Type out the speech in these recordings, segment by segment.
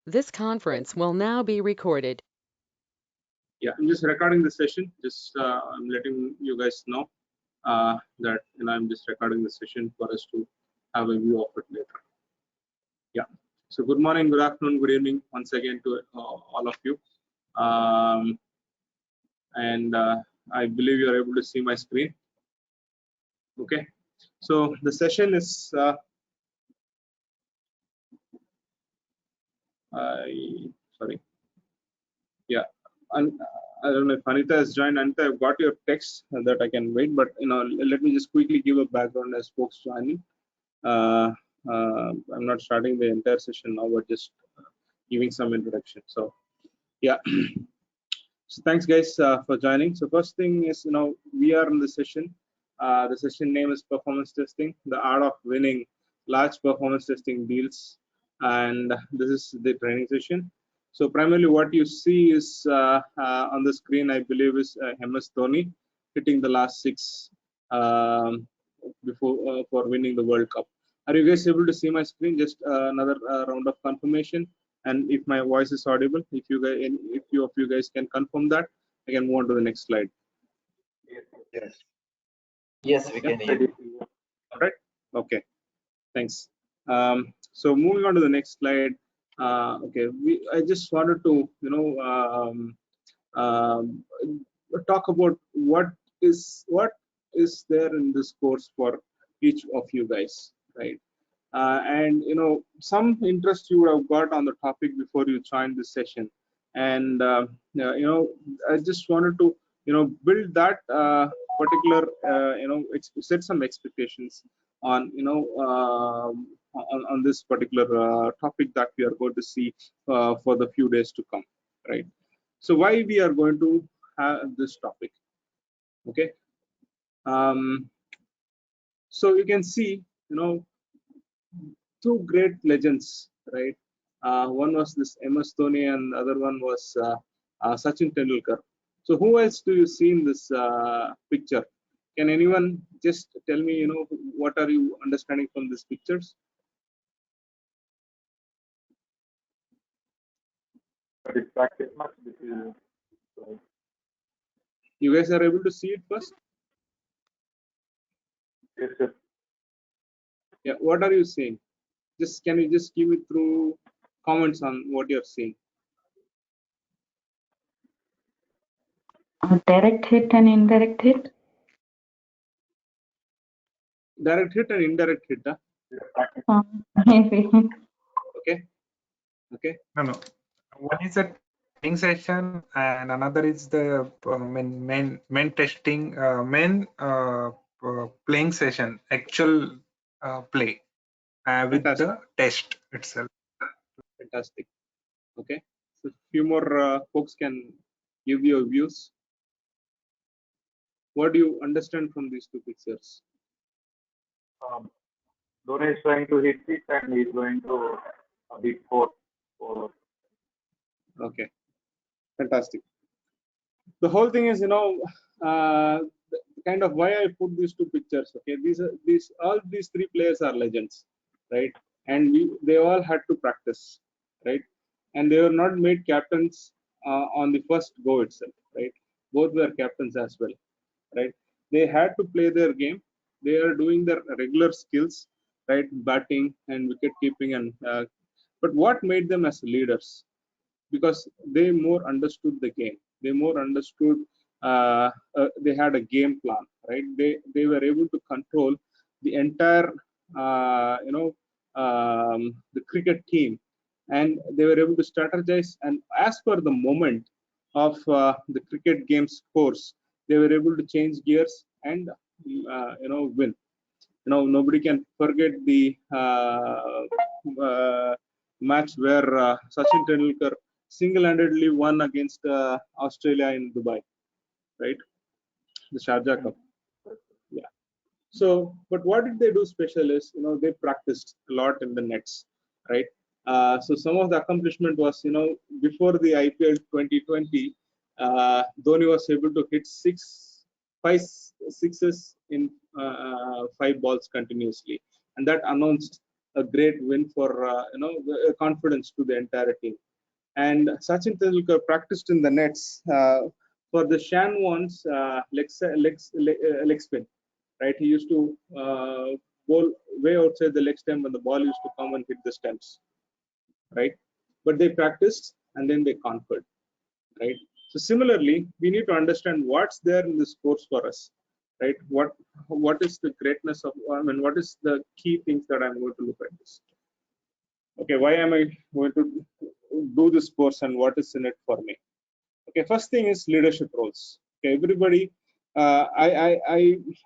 This conference will now be recorded. Yeah, I'm just recording the session. I'm letting you guys know that I'm just recording the session for us to have a view of it later. Yeah. So good morning, good afternoon, good evening once again to all of you. I believe you are able to see my screen. Okay. So the session is sorry. Yeah. And I don't know if Anita has joined. Anita, I've got your text that I can wait, but let me just quickly give a background as folks joining. I'm not starting the entire session now, but just giving some introduction. So yeah. So thanks guys for joining. So first thing is, we are in the session. The session name is performance testing, the art of winning large performance testing deals. And this is the training session. So primarily what you see is on the screen, I believe, is MS Dhoni hitting the last six before for winning the World Cup. Are you guys able to see my screen? Just another round of confirmation. And if my voice is audible, if you of you guys can confirm that, I can move on to the next slide. Yes, we can hear you. All right. Okay. Thanks. So moving on to the next slide. Okay. I just wanted to talk about what is there in this course for each of you guys, right? And some interest you would have got on the topic before you joined this session, and I just wanted to build that particular set some expectations on on this particular topic that we are going to see for the few days to come, right? So why we are going to have this topic? Okay. So you can see two great legends, right? One was this MS Dhoni, and the other one was Sachin Tendulkar. So who else do you see in this picture? Can anyone just tell me, what are you understanding from these pictures? You guys are able to see it first? Yes, sir. Yeah. What are you seeing? Can you just give me through comments on what you're seeing? Direct hit and indirect hit. Direct hit and indirect hit, huh? Maybe. Okay. No. One is a training session, and another is the main testing, playing session, actual play with Fantastic. the test itself. Fantastic. Okay. So few more folks can give your views. What do you understand from these two pictures? Dhoni is trying to hit it, and he's going to hit four. Okay, fantastic. The whole thing is, kind of why I put these two pictures. Okay, all these three players are legends, right? And they all had to practice, right? And they were not made captains on the first go itself, right? Both were captains as well, right? They had to play their game. They are doing their regular skills, right? Batting and wicket keeping, and but what made them as leaders? Because they more understood the game. They more understood. They had a game plan, right? They were able to control the entire, the cricket team, and they were able to strategize. And as per the moment of the cricket game scores, they were able to change gears and win. Nobody can forget the match where Sachin Tendulkar single-handedly won against Australia in Dubai, right? The Sharjah Cup. Yeah. So, but what did they do special is, they practiced a lot in the nets, right? So some of the accomplishment was, before the IPL 2020, Dhoni was able to hit 5 sixes in 5 balls continuously, and that announced a great win for confidence to the entire team. And Sachin Tendulkar practiced in the nets for the Shan Wan's leg spin, right? He used to bowl way outside the leg stump, and the ball used to come and hit the stumps, right? But they practiced and then they conquered, right? So similarly, we need to understand what's there in this course for us, right? What is the greatness of, I mean, what is the key things that I'm going to look at this? Okay, why am I going to do this course and what is in it for me? Okay, first thing is leadership roles. Okay, everybody, I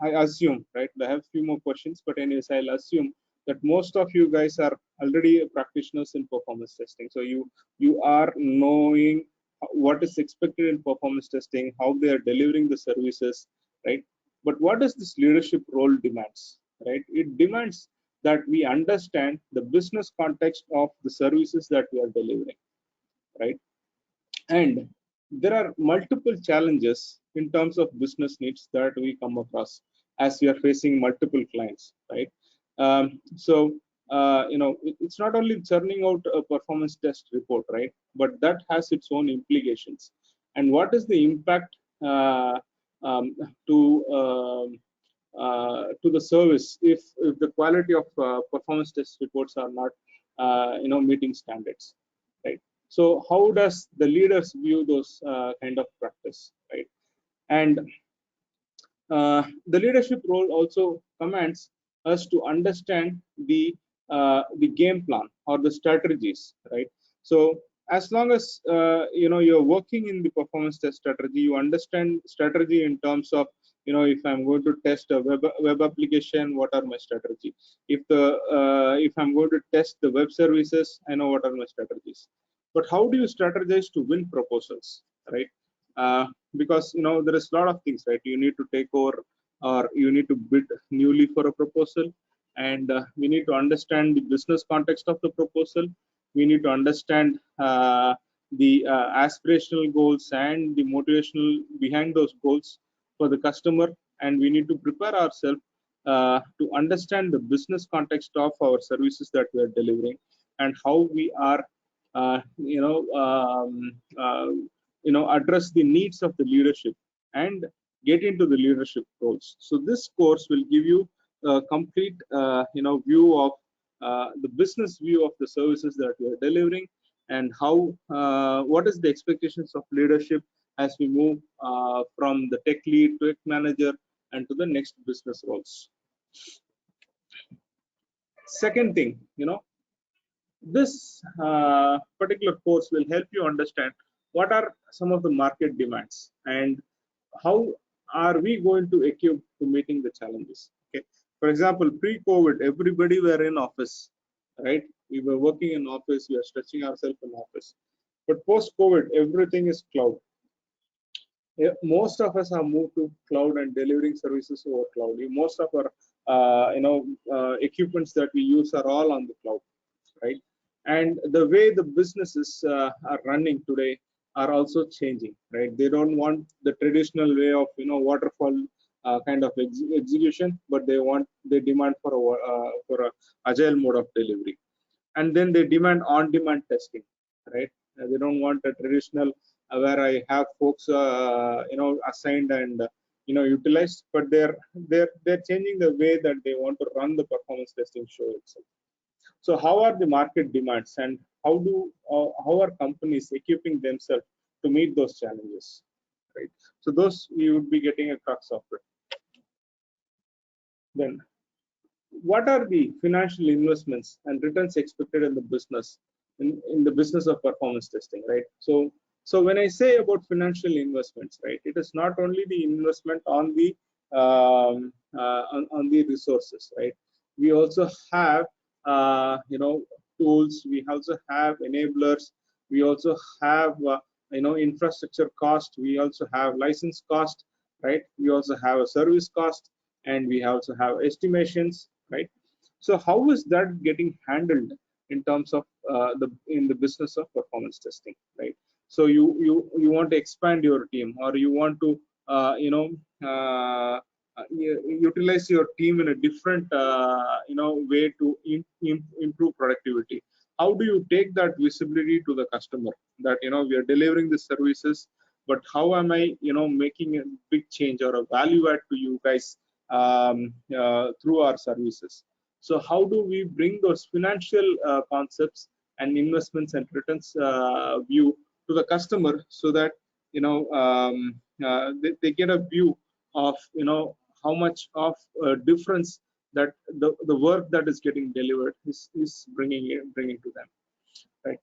assume, right? I have a few more questions, but anyways, I'll assume that most of you guys are already practitioners in performance testing. So you are knowing what is expected in performance testing, how they are delivering the services, right? But what does this leadership role demands, right? It demands that we understand the business context of the services that we are delivering, right? And there are multiple challenges in terms of business needs that we come across as we are facing multiple clients, right? It's not only churning out a performance test report, right? But that has its own implications. And what is the impact um, to to the service if the quality of performance test reports are not meeting standards, right? So how does the leaders view those kind of practice, right? And the leadership role also commands us to understand the game plan or the strategies, right? So as long as you're working in the performance test strategy, you understand strategy in terms of, if I'm going to test a web application, what are my strategy? If I'm going to test the web services, I know what are my strategies. But how do you strategize to win proposals, right? Because there is a lot of things, right? You need to take over or you need to bid newly for a proposal, and we need to understand the business context of the proposal. We need to understand the aspirational goals and the motivational behind those goals for the customer, and we need to prepare ourselves to understand the business context of our services that we are delivering and how we are uh, you know um, uh, address the needs of the leadership and get into the leadership roles. So this course will give you a complete view of the business view of the services that we are delivering, and how what is the expectations of leadership as we move from the tech lead to tech manager and to the next business roles. Second thing, this particular course will help you understand what are some of the market demands and how are we going to equip to meeting the challenges. Okay, for example, pre-COVID, everybody were in office, right? We were working in office, we are stretching ourselves in office. But post-COVID, everything is cloud. Most of us have moved to cloud and delivering services over cloud. Most of our equipments that we use are all on the cloud, right? And the way the businesses are running today are also changing, right? They don't want the traditional way of waterfall kind of execution, but they demand for a agile mode of delivery. And then they demand on-demand testing, right? They don't want a traditional where I have folks assigned and utilized, but they're changing the way that they want to run the performance testing show itself. So how are the market demands, and how are companies equipping themselves to meet those challenges, right? So those we would be getting a crux of it. Then what are the financial investments and returns expected in the business, in the business of performance testing, right? So when I say about financial investments, right, it is not only the investment on the on the resources, right? We also have tools, we also have enablers, we also have infrastructure cost, we also have license cost, right? We also have a service cost, and we also have estimations, right? So how is that getting handled in terms of in the business of performance testing, right? So you want to expand your team, or you want to utilize your team in a different way to improve productivity. How do you take that visibility to the customer that we are delivering the services, but how am I making a big change or a value add to you guys through our services? So how do we bring those financial concepts and investments and returns view to the customer, so that they get a view of how much of a difference that the work that is getting delivered is bringing to them, right?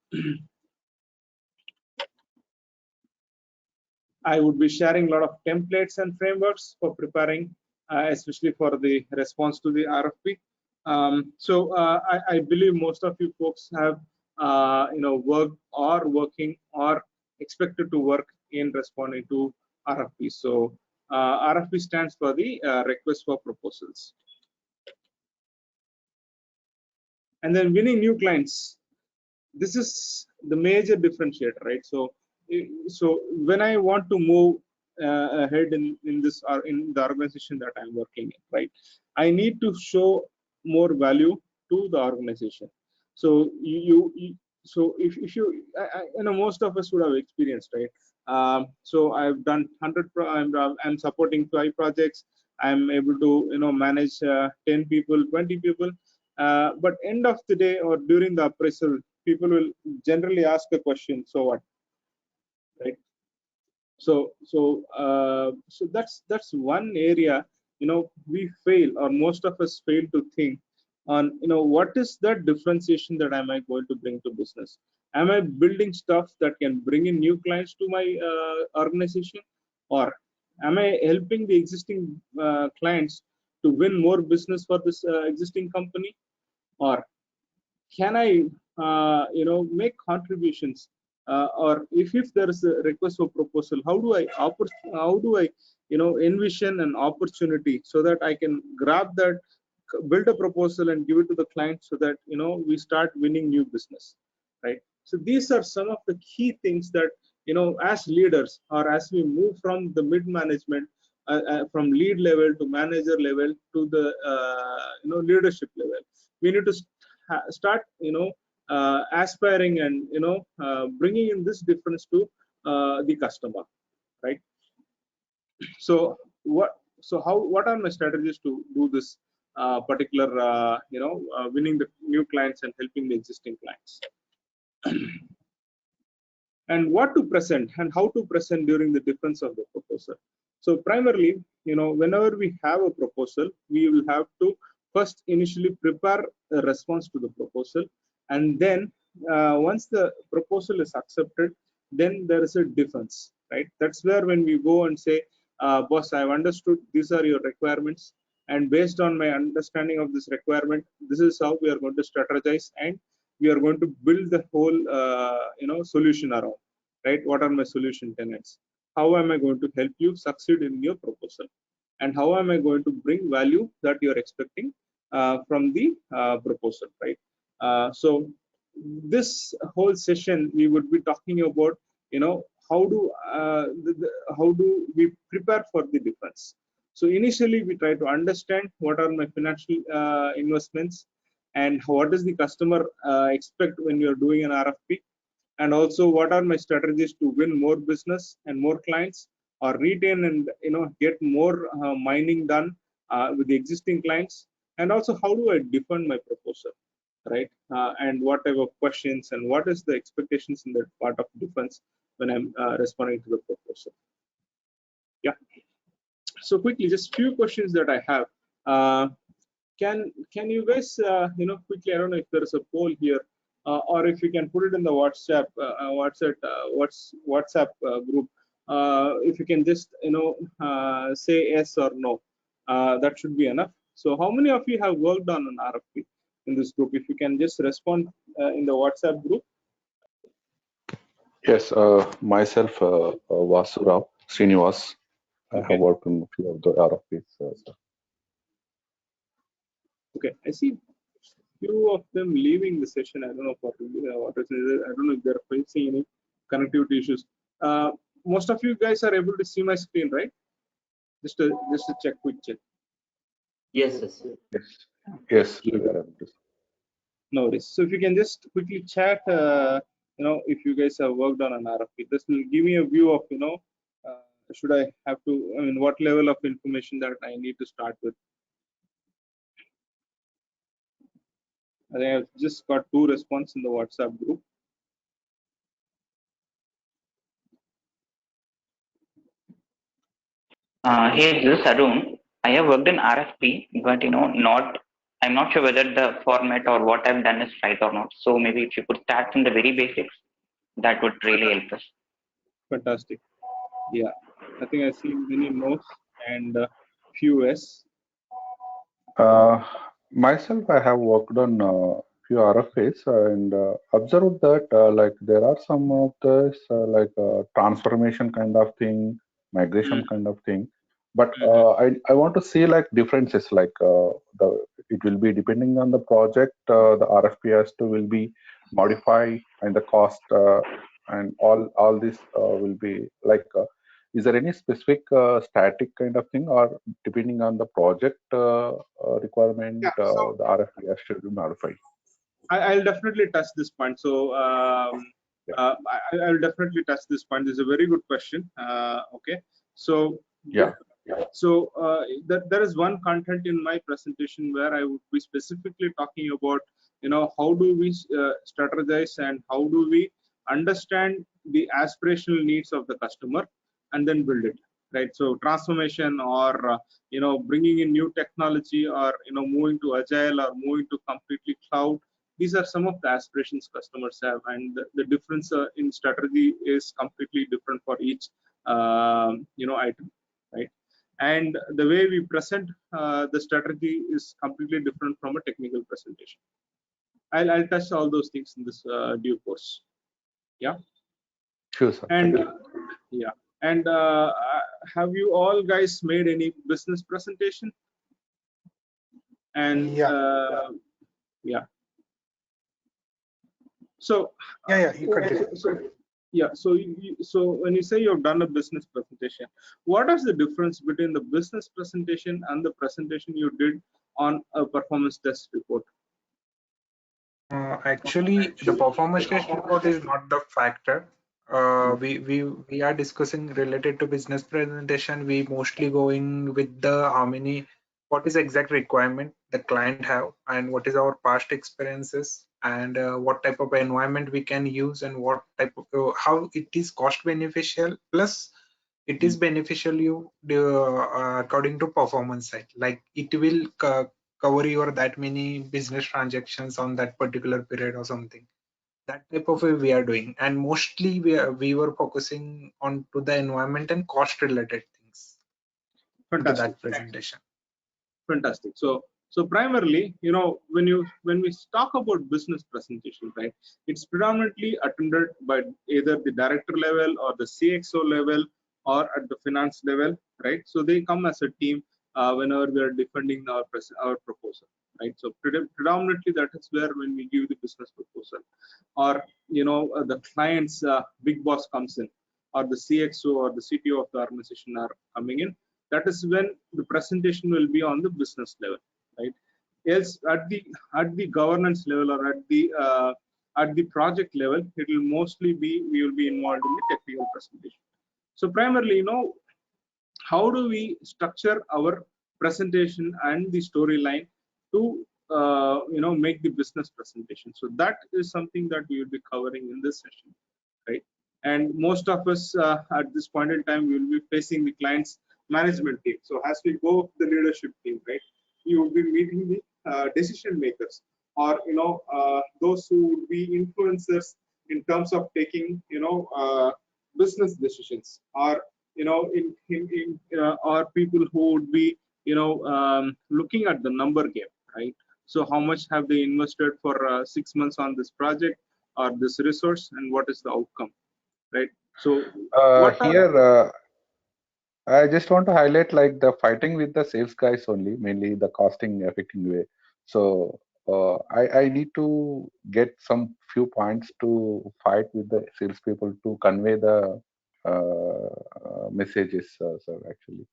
I would be sharing a lot of templates and frameworks for preparing, especially for the response to the RFP. I believe most of you folks have worked or working or expected to work in responding to RFP. So RFP stands for the request for proposals. And then winning new clients. This is the major differentiator, right? So when I want to move ahead in this or in the organization that I'm working in, right, I need to show more value to the organization. So if you most of us would have experienced, right? So I've done 100 I'm supporting 5 projects. I'm able to manage 10 people, 20 people, but end of the day or during the appraisal, people will generally ask a question, so what, right? So that's one area we fail, or most of us fail to think on what is that differentiation that am I going to bring to business. Am I building stuff that can bring in new clients to my organization, or am I helping the existing clients to win more business for this existing company, or can I make contributions, or if there is a request for proposal, how do I envision an opportunity so that I can grab that, build a proposal and give it to the client, so that we start winning new business, right? So these are some of the key things that as leaders, or as we move from the mid management, from lead level to manager level to the leadership level, we need to start aspiring and bringing in this difference to the customer, right? So what are my strategies to do this particular winning the new clients and helping the existing clients? And what to present and how to present during the defense of the proposal. So primarily, whenever we have a proposal, we will have to first initially prepare a response to the proposal, and then once the proposal is accepted, then there is a defense, right? That's where when we go and say, boss, I've understood these are your requirements, and based on my understanding of this requirement, this is how we are going to strategize, and we are going to build the whole solution around, right? What are my solution tenets? How am I going to help you succeed in your proposal, and how am I going to bring value that you're expecting from the proposal, right? So this whole session we would be talking about how do we prepare for the defense. So initially we try to understand what are my financial investments, and what does the customer expect when you're doing an RFP, and also what are my strategies to win more business and more clients, or retain and get more mining done with the existing clients, and also how do I defend my proposal, right? And what type of questions and what is the expectations in that part of defense when I'm responding to the proposal. Yeah. So quickly, just few questions that I have. Can you guys quickly, I don't know if there is a poll here, or if you can put it in the WhatsApp group, if you can just say yes or no, that should be enough. So how many of you have worked on an RFP in this group? If you can just respond in the WhatsApp group. Yes, myself, Vasurao Srinivas. I have worked on a few of the RFPs. Sir. Okay, I see few of them leaving the session. I don't know what reason. I don't know if they're facing any connectivity issues. Most of you guys are able to see my screen, right? Just a quick check. Yes. Yes, we are able to. No worries. So if you can just quickly chat, if you guys have worked on an RFP, this will give me a view of, should I have to, what level of information that I need to start with. I think I've just got 2 responses in the WhatsApp group. Hey, this is Arun. I have worked in RFP, but I'm not sure whether the format or what I've done is right or not. So maybe if you could start from the very basics, that would really help us. Fantastic. Yeah, I think I see many no's and few yes. Myself, I have worked on few RFAs and observed that like there are some of this transformation kind of thing, migration kind of thing. But I want to see like differences, like it will be depending on the project, the RFP will be modified and the cost and all this will be like. Is there any specific static kind of thing, or depending on the project requirement, Yeah, so the RFP should be modified? I'll definitely touch this point. So I'll definitely touch this point. This is a very good question. Okay, so Yeah. so there is one content in my presentation where I would be specifically talking about, how do we strategize and how do we understand the aspirational needs of the customer and then build it, right? So transformation or bringing in new technology or moving to agile or moving to completely cloud. These are some of the aspirations customers have, and the difference in strategy is completely different for each item, right? And the way we present the strategy is completely different from a technical presentation. I'll touch all those things in this due course. Yeah. Sure, sir. And yeah. And have you all guys made any business presentation? And yeah. So you continue. So when you say you've done a business presentation, what is the difference between the business presentation and the presentation you did on a performance test report? Actually, the performance test report is not the factor. We are discussing related to business presentation. We mostly going with the what is exact requirement the client have, and what is our past experiences, and what type of environment we can use, and what type of how it is cost beneficial. Plus, it is beneficial you according to performance side. Like it will cover your that many business transactions on that particular period or something. That type of way we are doing, and mostly we were focusing on to the environment and cost related things into that presentation. Fantastic. So primarily, when we talk about business presentation, right, it's predominantly attended by either the director level or the CXO level or at the finance level, right? So they come as a team whenever we are defending our proposal, right? So predominantly that is where when we give the business proposal, or the client's big boss comes in, or the CXO or the CTO of the organization are coming in. That is when the presentation will be on the business level, right? Else at the governance level or at the project level, it will mostly be we will be involved in the technical presentation. So primarily, how do we structure our presentation and the storyline to make the business presentation? So that is something that we will be covering in this session, right? And most of us at this point in time, we will be facing the client's management team. So as we go the leadership team, right, you will be meeting the decision makers, or those who would be influencers in terms of taking business decisions, or or people who would be looking at the number game, right? So how much have they invested for 6 months on this project or this resource, and what is the outcome, right? So Here, I just want to highlight like the fighting with the sales guys only, mainly the costing affecting way. So I need to get some few points to fight with the salespeople to convey the messages, sir, actually.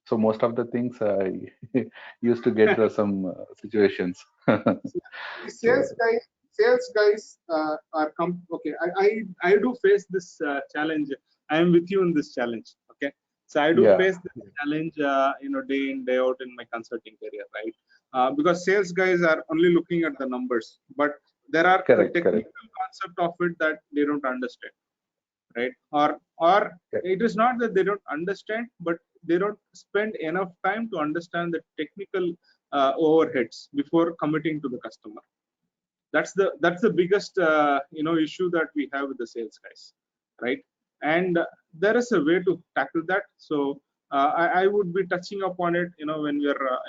So most of the things I used to get some situations. The So sales guys are okay. I do face this challenge. I am with you in this challenge. Okay, so I do yeah, face this challenge, day in day out in my consulting career, right? Because sales guys are only looking at the numbers, but there are a correct, correct. technical concept of it that they don't understand, right? Or it is not that they don't understand, but they don't spend enough time to understand the technical overheads before committing to the customer. That's the biggest issue that we have with the sales guys, right? And there is a way to tackle that. So I would be touching upon it, when we're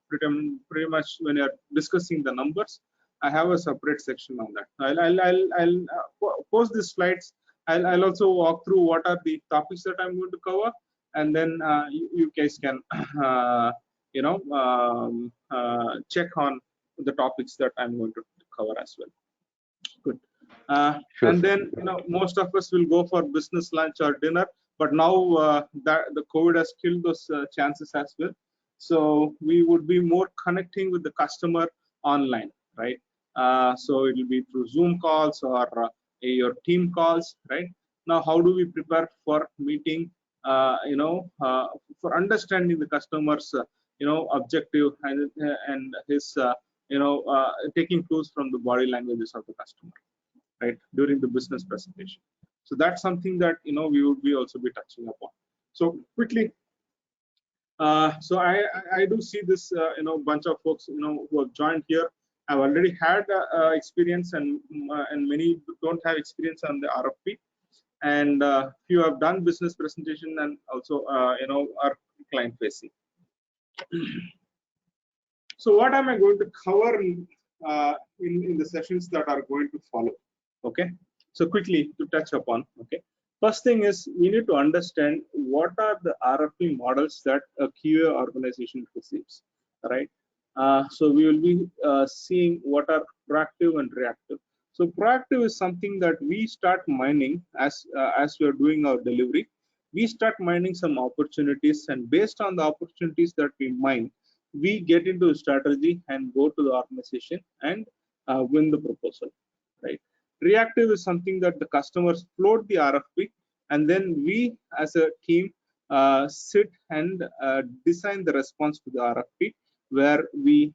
pretty much when you're discussing the numbers. I have a separate section on that. I'll post the slides. I'll also walk through what are the topics that I'm going to cover, and then you guys can check on the topics that I'm going to cover as well. Good. Sure, And sir. then most of us will go for business lunch or dinner, but now that the COVID has killed those chances as well. So we would be more connecting with the customer online, right? So it will be through Zoom calls or your team calls, right? Now, how do we prepare for meeting? For understanding the customer's objective and his taking clues from the body languages of the customer, right, during the business presentation. So that's something that we would be also be touching upon. So quickly, so I do see this bunch of folks who have joined here have already had experience, and many don't have experience on the RFP, and few have done business presentation and also are client facing. So what am I going to cover in the sessions that are going to follow? Okay, so quickly to touch upon. Okay, first thing is we need to understand what are the RFP models that a QA organization receives, right? So we will be seeing what are proactive and reactive. So proactive is something that we start mining as we are doing our delivery. We start mining some opportunities, and based on the opportunities that we mine, we get into a strategy and go to the organization and win the proposal, right? Reactive is something that the customers float the RFP, and then we as a team sit and design the response to the RFP, where we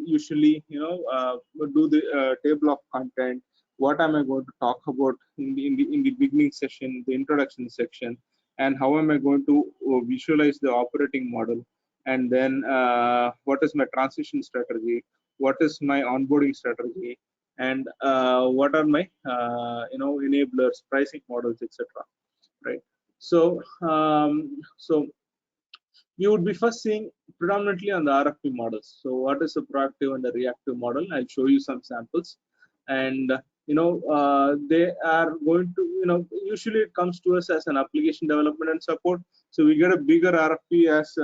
usually do the table of content. What am I going to talk about in the beginning session, the introduction section, and how am I going to visualize the operating model, and then what is my transition strategy, what is my onboarding strategy, and what are my enablers, pricing models, etc. Right? So you would be first seeing predominantly on the RFP models. So what is a proactive and a reactive model? I'll show you some samples, and they are going to usually it comes to us as an application development and support. So we get a bigger RFP as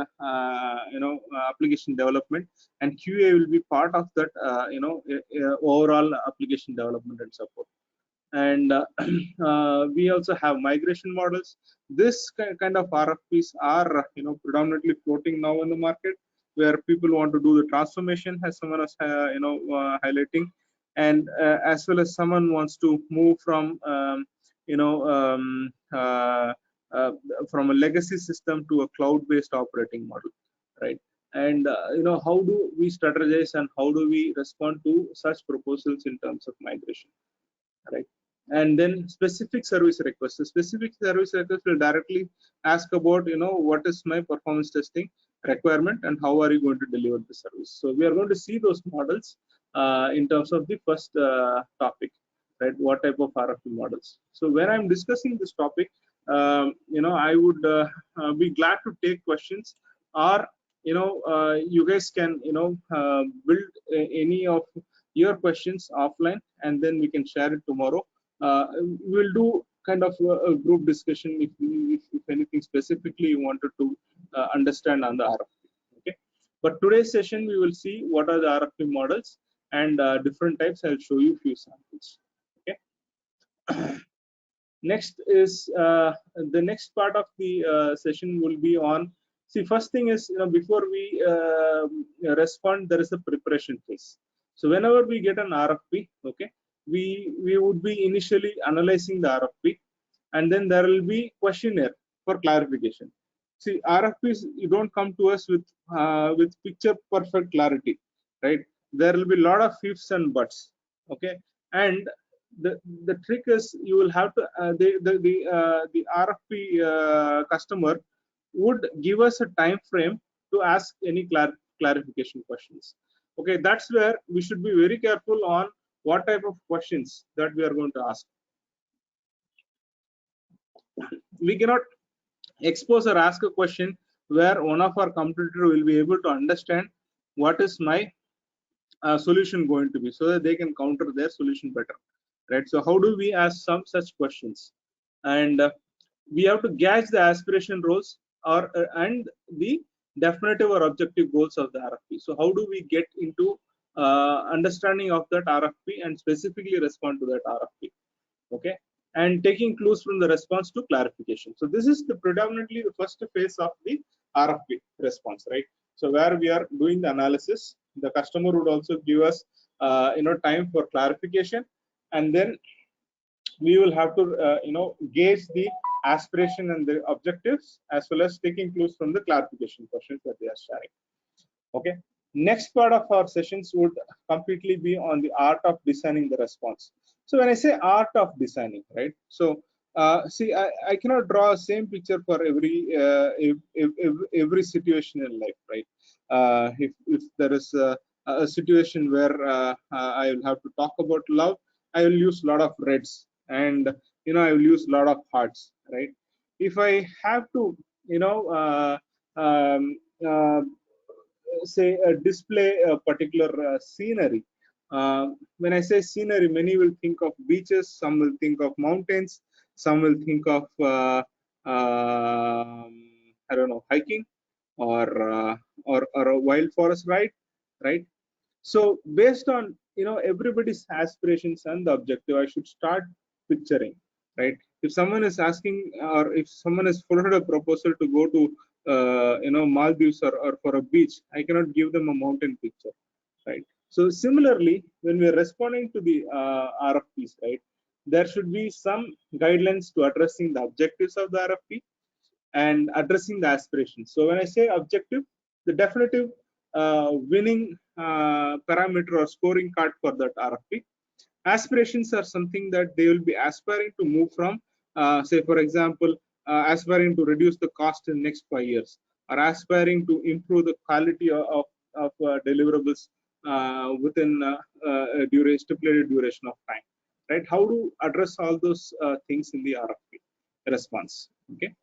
application development, and QA will be part of that overall application development and support. And we also have migration models. This kind of RFPs are predominantly floating now in the market, where people want to do the transformation, as someone was highlighting, and as well as someone wants to move from from a legacy system to a cloud-based operating model, right? And how do we strategize and how do we respond to such proposals in terms of migration, right? And then specific service requests. The specific service request will directly ask about what is my performance testing requirement and how are you going to deliver the service. So we are going to see those models in terms of the first topic, right? What type of RFP models. So when I'm discussing this topic, I would be glad to take questions, or you guys can build any of your questions offline, and then we can share it tomorrow. We'll do kind of a group discussion if anything specifically you wanted to understand on the RFP. Okay, but today's session we will see what are the RFP models and different types. I'll show you a few samples. Okay. Next is the next part of the session will be on. See, first thing is, before we respond, there is a preparation phase. So whenever we get an RFP, okay, we would be initially analyzing the RFP, and then there will be questionnaire for clarification. See, RFPs, you don't come to us with picture perfect clarity, right? There will be a lot of ifs and buts, okay, and the trick is you will have to the RFP customer would give us a time frame to ask any clarification questions. Okay, that's where we should be very careful on what type of questions that we are going to ask. We cannot expose or ask a question where one of our competitor will be able to understand what is my solution going to be, so that they can counter their solution better, right? So how do we ask some such questions? And we have to gauge the aspiration roles or and the definitive or objective goals of the RFP. So how do we get into understanding of that RFP and specifically respond to that RFP? Okay, and taking clues from the response to clarification. So this is the predominantly the first phase of the RFP response, right? So where we are doing the analysis, the customer would also give us time for clarification, and then we will have to gauge the aspiration and the objectives, as well as taking clues from the clarification questions that they are sharing. Okay, next part of our sessions would completely be on the art of designing the response. So when I say art of designing, right, so see, I cannot draw the same picture for every situation in life, right? If there is a situation where I will have to talk about love, I will use a lot of reds, and I will use a lot of hearts, right? If I have to say display a particular scenery. When I say scenery, many will think of beaches, some will think of mountains, some will think of I don't know, hiking or a wild forest ride, right? So based on everybody's aspirations and the objective, I should start picturing, right? If someone is asking, or if someone has forwarded a proposal to go to Maldives or for a beach, I cannot give them a mountain picture, right? So similarly, when we are responding to the RFPs, right, there should be some guidelines to addressing the objectives of the RFP and addressing the aspirations. So when I say objective, the definitive winning parameter or scoring card for that RFP. Aspirations are something that they will be aspiring to move from, say for example, aspiring to reduce the cost in the next 5 years, or aspiring to improve the quality of deliverables within a stipulated duration of time, right? How to address all those things in the RFP response, okay?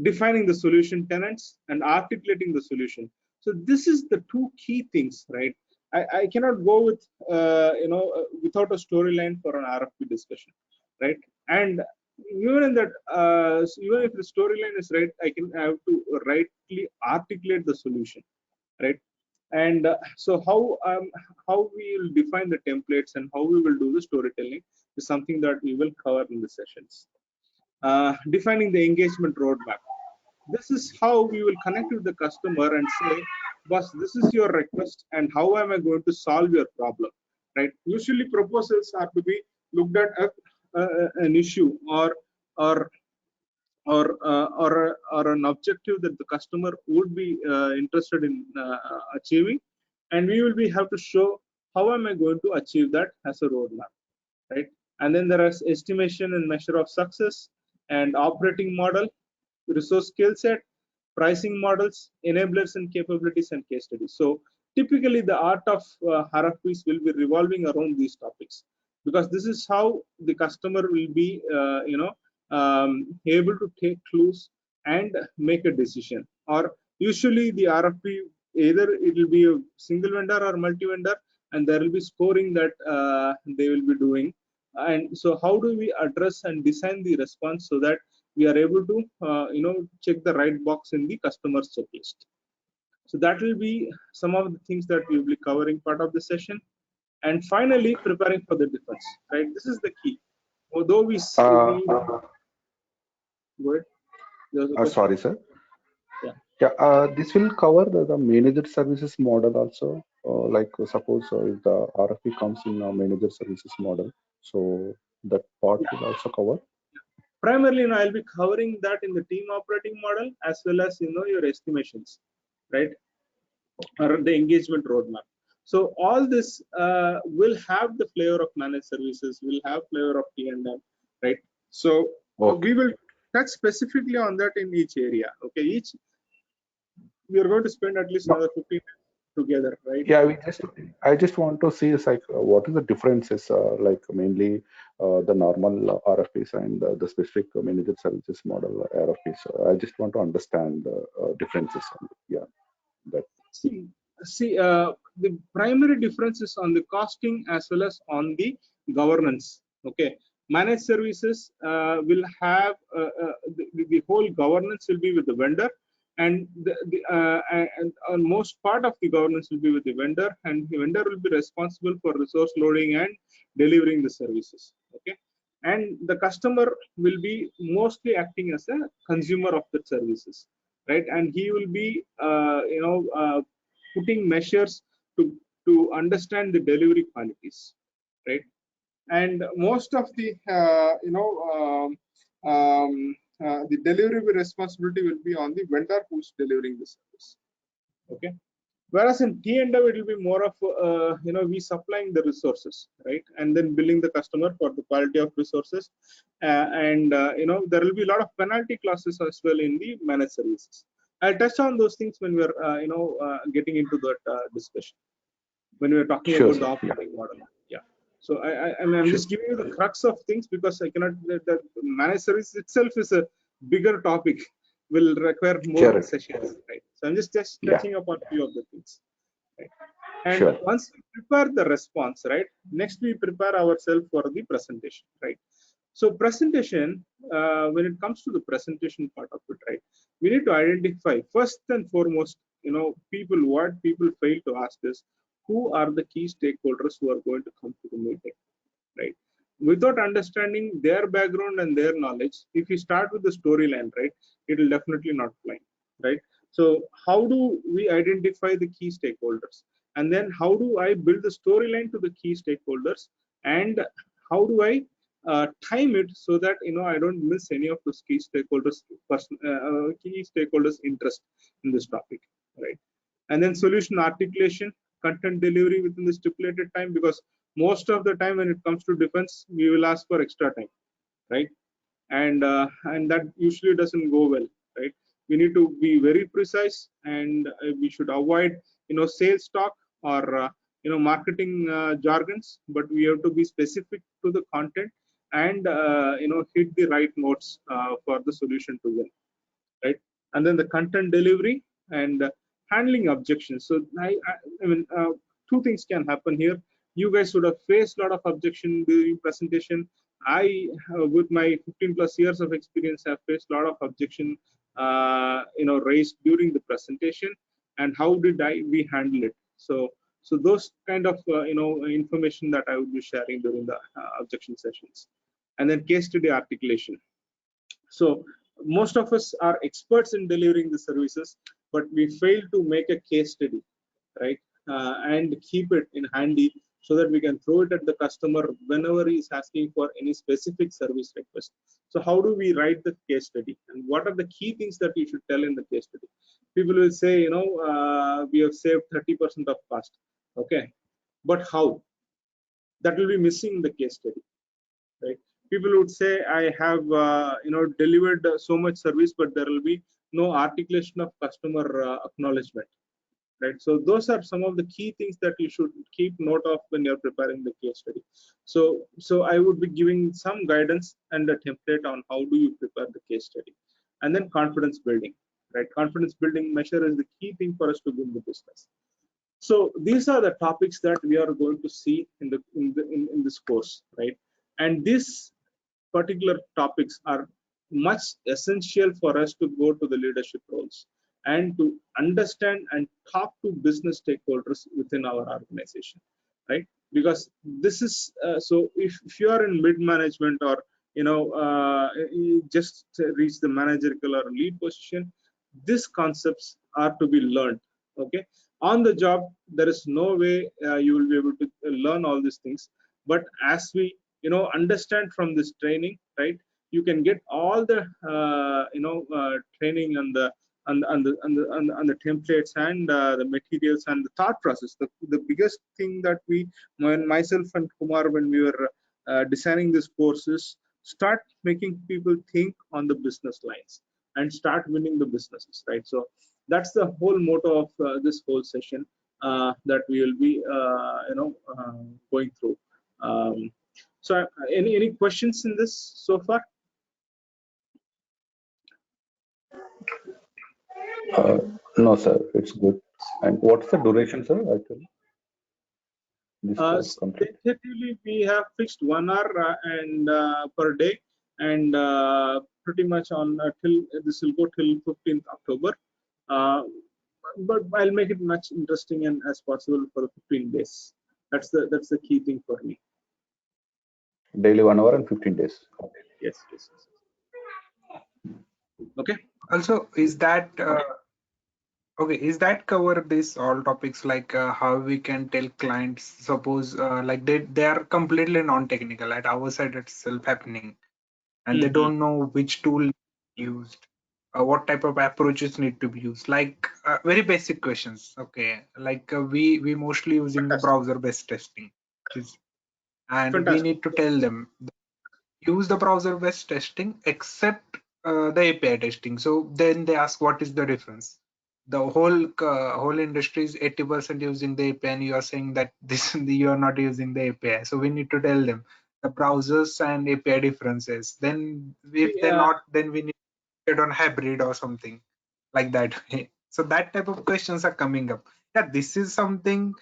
Defining the solution tenants and articulating the solution. So this is the two key things, right? I cannot go with without a storyline for an RFP discussion, right? And even in that, even if the storyline is right, I have to rightly articulate the solution, right? And so how we will define the templates and how we will do the storytelling is something that we will cover in the sessions. Defining the engagement roadmap. This is how we will connect with the customer and say, boss, this is your request and how am I going to solve your problem, right? Usually proposals are to be looked at an issue or or an objective that the customer would be interested in achieving, and we will be have to show how am I going to achieve that as a roadmap, right? And then there is estimation and measure of success and operating model, resource skill set, pricing models, enablers and capabilities, and case studies. So typically the art of RFPs will be revolving around these topics, because this is how the customer will be able to take clues and make a decision. Or usually the RFP, either it will be a single vendor or multi-vendor, and there will be scoring that they will be doing. And so how do we address and design the response so that we are able to check the right box in the customer's checklist? So that will be some of the things that we will be covering part of the session. And finally, preparing for the defense, right? This is the key. although we Uh, go ahead. There was a question. Sorry, sir. Yeah. Yeah, this will cover the managed services model also. Like suppose if the RFP comes in a managed services model, so that part will also cover. Primarily, I'll be covering that in the team operating model as well as your estimations, right, or the engagement roadmap. So all this will have the flavor of managed services, will have flavor of T&M, right? So Okay. we will touch specifically on that in each area. Okay, we are going to spend at least another 15 minutes together, right? Yeah, I just want to see is like what is the differences like mainly the normal RFPs and the specific managed services model RFPs. I just want to understand the differences. Yeah, that. See, the primary difference is on the costing as well as on the governance. Okay, managed services will have the whole governance will be with the vendor, and most part of the governance will be with the vendor, and the vendor will be responsible for resource loading and delivering the services. Okay, and the customer will be mostly acting as a consumer of the services, right? And he will be putting measures to understand the delivery qualities, right? And most of the the delivery responsibility will be on the vendor who's delivering the service. Okay, whereas in T&M it will be more of we supplying the resources, right, and then billing the customer for the quality of resources, and there will be a lot of penalty clauses as well in the managed services. I'll touch on those things when we're getting into that discussion, when we're talking Sure, about the sir. operating model. Yeah, so I'm Sure. just giving you the crux of things because I cannot, the managed service itself is a bigger topic, will require more Sure. sessions, right? So I'm just Yeah. touching upon a few of the things, right? And Sure. once we prepare the response, right, next we prepare ourselves for the presentation, right? So presentation, when it comes to the presentation part of it, right, we need to identify first and foremost, what people fail to ask is who are the key stakeholders who are going to come to the meeting, right? Without understanding their background and their knowledge, if you start with the storyline, right, it will definitely not fly, right? So how do we identify the key stakeholders, and then how do I build the storyline to the key stakeholders, and how do I time it so that I don't miss any of those key stakeholders interest in this topic, right? And then solution articulation, content delivery within the stipulated time, because most of the time when it comes to defense we will ask for extra time, right? And that usually doesn't go well, right? We need to be very precise, and we should avoid sales talk or marketing jargons, but we have to be specific to the content, and hit the right notes for the solution to win, right? And then the content delivery and handling objections. So I mean, two things can happen here. You guys would have faced a lot of objection during presentation. I, with my 15 plus years of experience, have faced a lot of objection, raised during the presentation, and how did we handle it? So those kind of information that I would be sharing during the objection sessions. And then case study articulation. So most of us are experts in delivering the services, but we fail to make a case study, right? And keep it in handy so that we can throw it at the customer whenever he is asking for any specific service request. So how do we write the case study, and what are the key things that you should tell in the case study? People will say, we have saved 30% of cost. Okay, but how? That will be missing in the case study, right? People would say I have delivered so much service, but there will be no articulation of customer acknowledgement, right? So those are some of the key things that you should keep note of when you're preparing the case study. So I would be giving some guidance and a template on how do you prepare the case study. And then confidence building, right? Confidence building measure is the key thing for us to build the business. So these are the topics that we are going to see in this course, right? And these particular topics are much essential for us to go to the leadership roles and to understand and talk to business stakeholders within our organization, right? because this is so if you are in mid management, or you just reach the managerial or lead position, these concepts are to be learned. Okay, on the job there is no way you will be able to learn all these things, but as we understand from this training, right, you can get all the training and the templates and the materials and the thought process. The biggest thing that when myself and Kumar, when we were designing this course, is start making people think on the business lines and start winning the businesses, right? So that's the whole motto of this whole session that we will be going through. So any questions in this so far? No, sir, it's good. And what's the duration, sir, actually? This course complete? Tentatively, we have fixed 1 hour and per day, and pretty much on till this will go till 15th October. But I'll make it much interesting and as possible for 15 days. That's the key thing for me. Daily 1 hour and 15 days. Okay. Yes. Okay. Also, is that okay? Is that cover this all topics, like how we can tell clients? Suppose like they are completely non-technical at our side itself happening, and they don't know which tool used, what type of approaches need to be used, like very basic questions. Okay, like we mostly using the browser-based testing, which is, and we Fantastic. need to tell them use the browser-based testing except the API testing. So then they ask, what is the difference? The whole industry is 80% using the API, and you are saying that this you are not using the API. So we need to tell them the browsers and API differences. Then if they're not, then we need to get on hybrid or something like that. So that type of questions are coming up. Yeah, this is something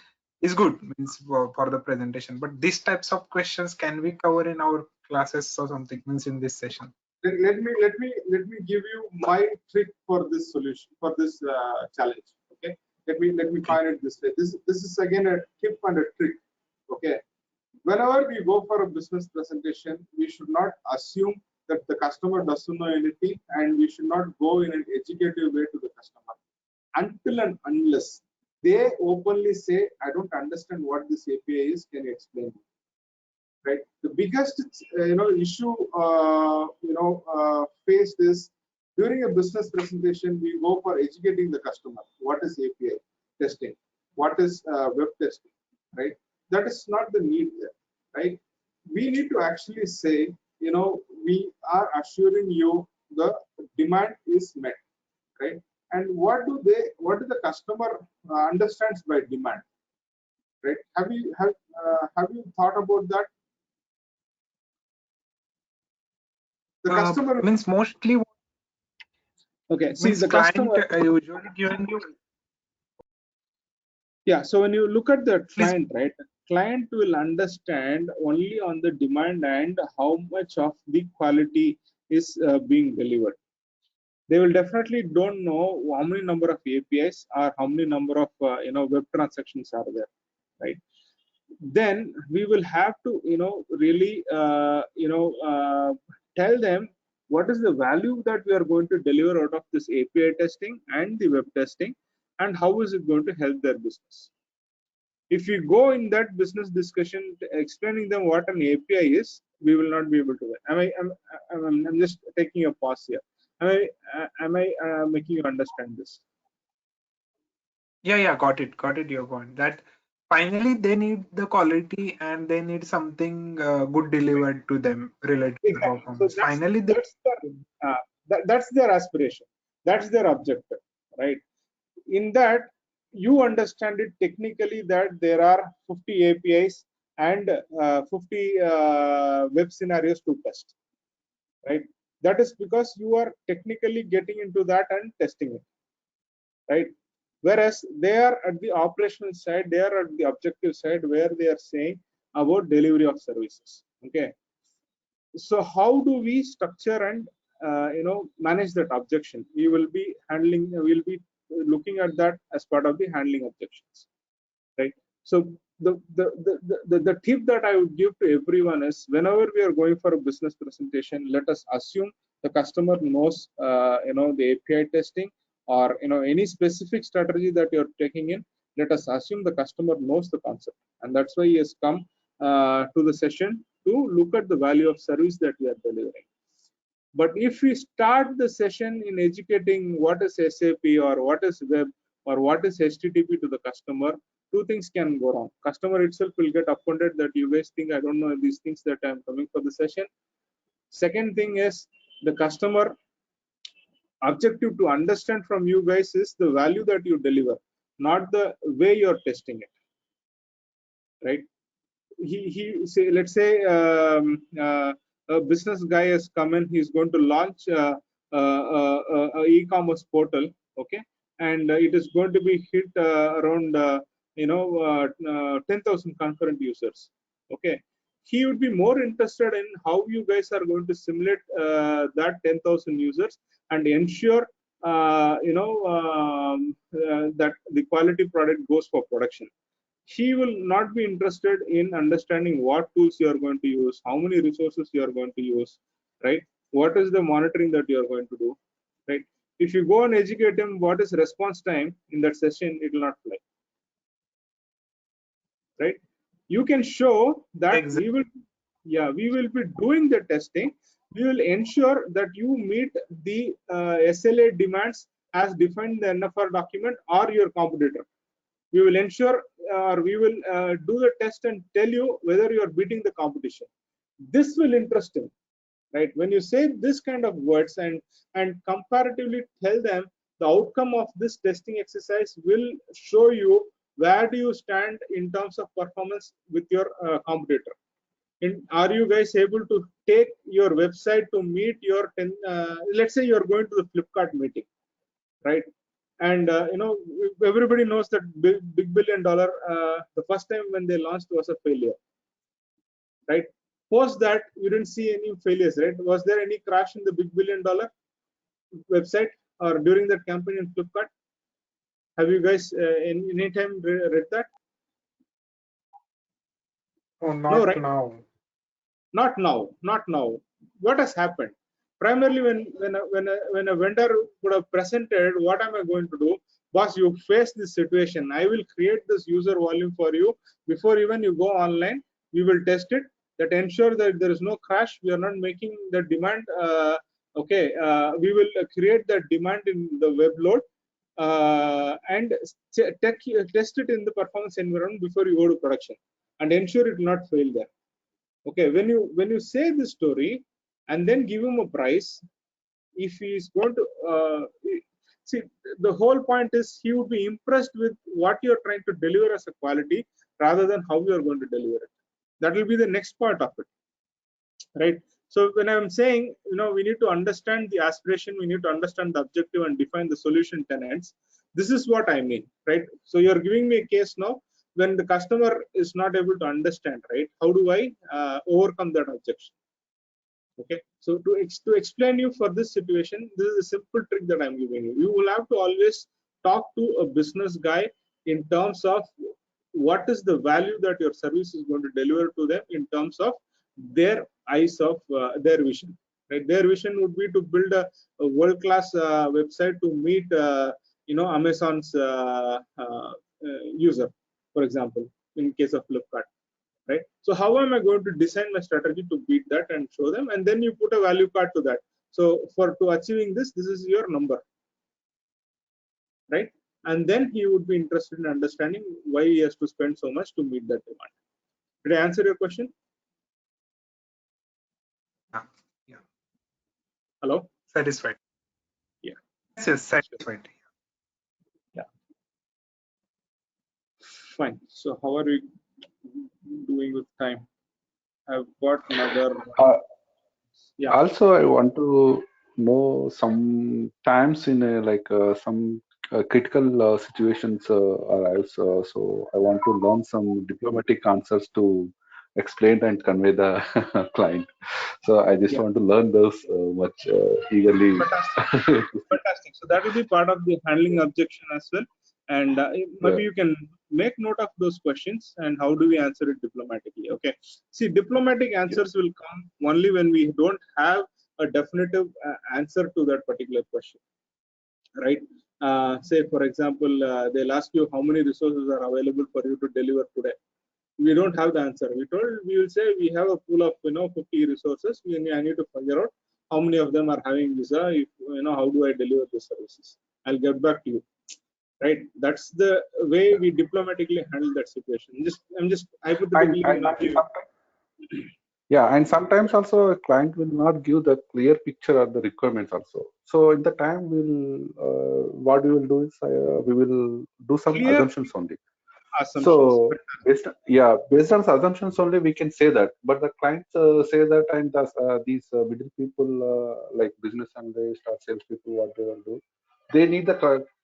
is good, means for the presentation, but these types of questions can we cover in our classes or something, means in this session? Let me give you my trick for this solution, for this challenge. Okay, let me find it this way. This is again a tip and a trick. Okay, whenever we go for a business presentation, we should not assume that the customer doesn't know anything, and we should not go in an educative way to the customer until and unless they openly say, I don't understand what this API is, can you explain? Right, the biggest issue faced is during a business presentation, we go for educating the customer. What is API testing? What is web testing? Right, that is not the need there. Right, we need to actually say, we are assuring you the demand is met. Right, and what do the customer understands by demand? Right, have you thought about that? The customer Means mostly. Okay, see Means the client customer usually giving you. Yeah, so when you look at the client, right, the client will understand only on the demand and how much of the quality is being delivered. They will definitely don't know how many number of APIs or how many number of web transactions are there, right? Then we will have to really tell them what is the value that we are going to deliver out of this API testing and the web testing, and how is it going to help their business. If we go in that business discussion explaining them what an API is, we will not be able to win. I'm just taking a pause here. Am I making you understand this? Yeah, got it your point, that finally they need the quality and they need something good delivered to them related to performance. So Finally that's their aspiration, that's their objective, right? In that, you understand it technically that there are 50 APIs and 50 web scenarios to test, right? That is because you are technically getting into that and testing it, right? Whereas they are at the operational side, they are at the objective side, where they are saying about delivery of services. Okay, so how do we structure and manage that objection? We will be looking at that as part of the handling objections, right? So the tip that I would give to everyone is, whenever we are going for a business presentation, let us assume the customer knows the API testing, or any specific strategy that you're taking in. Let us assume the customer knows the concept, and that's why he has come to the session to look at the value of service that we are delivering. But if we start the session in educating what is SAP or what is web or what is HTTP to the customer, two things can go wrong. Customer itself will get offended that you guys think I don't know these things that I'm coming for the session. Second thing is, the customer objective to understand from you guys is the value that you deliver, not the way you're testing it, right? He say, let's say a business guy has come in, he's going to launch a e-commerce portal, okay, and it is going to be hit around 10,000 concurrent users, okay. He would be more interested in how you guys are going to simulate that 10,000 users and ensure that the quality product goes for production. He will not be interested in understanding what tools you are going to use, how many resources you are going to use, right? What is the monitoring that you are going to do, right? If you go and educate him what is response time in that session, it will not fly, right? You can show that Exactly. we will be doing the testing. We will ensure that you meet the SLA demands as defined in the NFR document or your competitor. We will ensure, or we will do the test and tell you whether you are beating the competition. This will interest him, right? When you say this kind of words and comparatively tell them the outcome of this testing exercise will show you where do you stand in terms of performance with your competitor. Are you guys able to take your website to meet your let's say you're going to the Flipkart meeting, right? And everybody knows that big billion dollar, the first time when they launched was a failure, right? Post that, you didn't see any failures, right? Was there any crash in the big billion dollar website or during that campaign in Flipkart? Have you guys any time read that? Oh, No, not right? now. Not now. What has happened? Primarily, when a vendor would have presented, what am I going to do? Boss, you face this situation. I will create this user volume for you before even you go online. We will test it. That ensure that there is no crash. We are not making the demand. Okay, we will create that demand in the web load and test it in the performance environment before you go to production, and ensure it will not fail there. Okay, when you say this story and then give him a price, if he is going to see, the whole point is he would be impressed with what you're trying to deliver as a quality rather than how you are going to deliver it. That will be the next part of it, right? So when I'm saying, we need to understand the aspiration, we need to understand the objective and define the solution tenants. This is what I mean, right? So you're giving me a case now when the customer is not able to understand, right? How do I overcome that objection? Okay, so to explain you for this situation, this is a simple trick that I'm giving you. You will have to always talk to a business guy in terms of what is the value that your service is going to deliver to them in terms of their eyes of their vision, right? Their vision would be to build a world-class website to meet Amazon's user, for example, in case of Flipkart, right? So how am I going to design my strategy to beat that and show them, and then you put a value card to that. So to achieving this is your number, right? And then he would be interested in understanding why he has to spend so much to meet that demand. Did I answer your question? Yeah. Hello? Satisfied. Yeah. Yes, satisfied. Yeah. Fine. So how are we doing with time? I've got another. Yeah. Also, I want to know sometimes in some critical situations arrives. So I want to learn some diplomatic answers to explain and convey the client. So I just want to learn those much eagerly. Fantastic. So that will be part of the handling objection as well. And maybe you can make note of those questions and how do we answer it diplomatically. Okay, see, diplomatic answers will come only when we don't have a definitive answer to that particular question, right? Say for example, they'll ask you how many resources are available for you to deliver today. We don't have the answer. We will say we have a pool of 50 resources. I need to figure out how many of them are having visa. If how do I deliver the services? I'll get back to you. Right? That's the way we diplomatically handle that situation. I'm just hypothetically. Yeah, and sometimes also a client will not give the clear picture of the requirements also. So in the time what we will do is we will do some assumptions only. Assumptions. So based on assumptions only we can say that, but the clients say that, and these middle people like business analysts or sales people, what they will do, they need the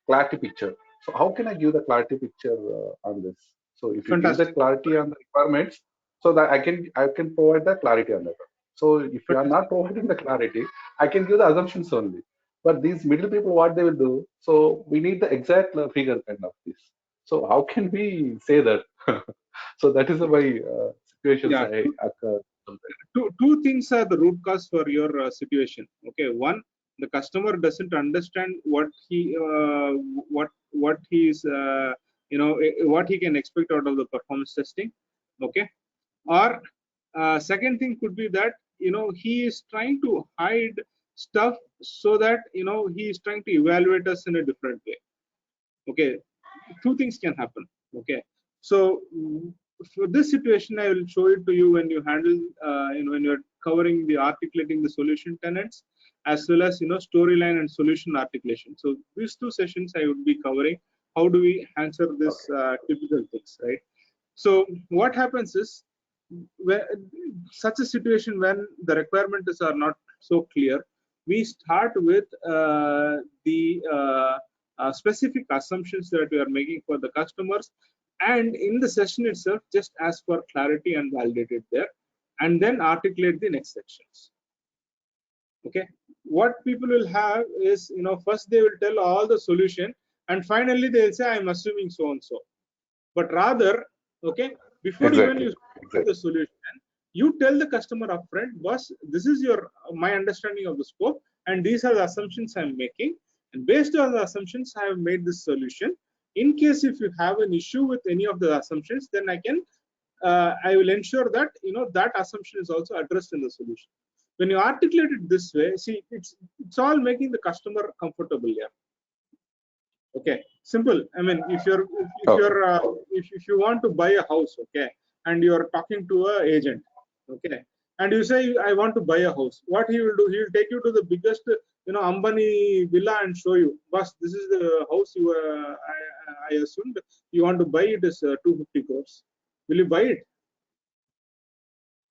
clarity picture. So how can I give the clarity picture on this? So if you give the clarity on the requirements, so that I can provide the clarity on that. So if you are not providing the clarity, I can give the assumptions only. But these middle people, what they will do? So we need the exact figure kind of this. So how can we say that? So that is my situations I occur. Two things are the root cause for your situation. Okay, one, the customer doesn't understand what he is what he can expect out of the performance testing. Okay, or second thing could be that he is trying to hide stuff so that he is trying to evaluate us in a different way. Okay, two things can happen. Okay, so for this situation, I will show it to you when you handle when you're covering the articulating the solution tenants, as well as storyline and solution articulation. So these two sessions I would be covering how do we answer this typical things, right? So what happens is, such a situation when the requirements are not so clear, we start with the specific assumptions that we are making for the customers, and in the session itself just ask for clarity and validate it there, and then articulate the next sections. Okay, what people will have is first they will tell all the solution, and finally they will say I'm assuming so and so. But rather, okay, before even you start the solution, you tell the customer upfront, boss, this is my understanding of the scope, and these are the assumptions I'm making, and based on the assumptions I have made this solution. In case if you have an issue with any of the assumptions, then I will ensure that that assumption is also addressed in the solution. When you articulate it this way, see, it's all making the customer comfortable here. Okay, simple. I mean, if you want to buy a house, okay, and you are talking to an agent, okay, and you say I want to buy a house, what he will do? He will take you to the biggest Ambani villa and show you, boss, this is the house I assumed you want to buy. It is 250 crores. Will you buy it?